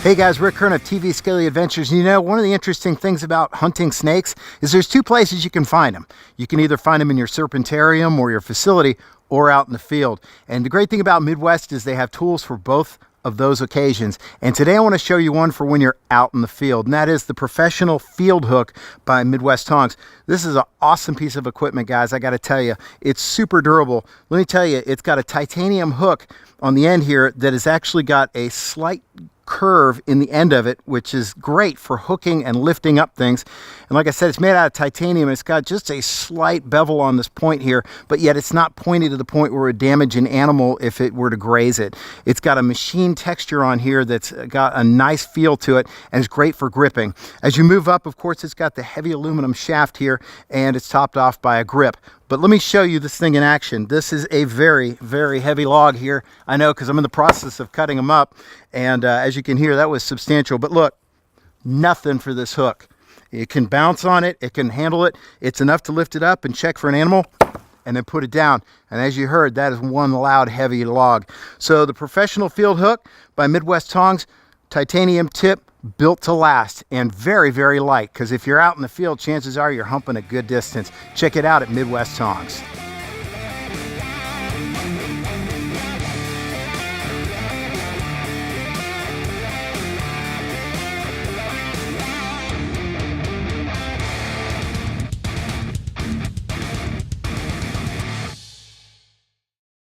Hey guys, Rick Kern of TV Scaly Adventures. You know, one of the interesting things about hunting snakes is there's two places you can find them. You can either find them in your serpentarium or your facility or out in the field. And the great thing about Midwest is they have tools for both of those occasions. And today I want to show you one for when you're out in the field, and that is the Professional Field Hook by Midwest Tongs. This is an awesome piece of equipment, guys. I got to tell you, it's super durable. Let me tell you, it's got a titanium hook on the end here that has actually got a slight curve in the end of it, which is great for hooking and lifting up things. And like I said, it's made out of titanium. It's got just a slight bevel on this point here, but yet it's not pointed to the point where it would damage an animal if it were to graze it. It's got a machine texture on here that's got a nice feel to it and is great for gripping. As you move up, of course, it's got the heavy aluminum shaft here and it's topped off by a grip. But let me show you this thing in action. This is a very, very heavy log here. I know, because I'm in the process of cutting them up. And as you can hear, that was substantial. But look, nothing for this hook. It can bounce on it. It can handle it. It's enough to lift it up and check for an animal and then put it down. And as you heard, that is one loud, heavy log. So the Professional Field Hook by Midwest Tongs, titanium tip, built to last, and very, very light, because if you're out in the field, chances are you're humping a good distance. Check it out at Midwest Tongs.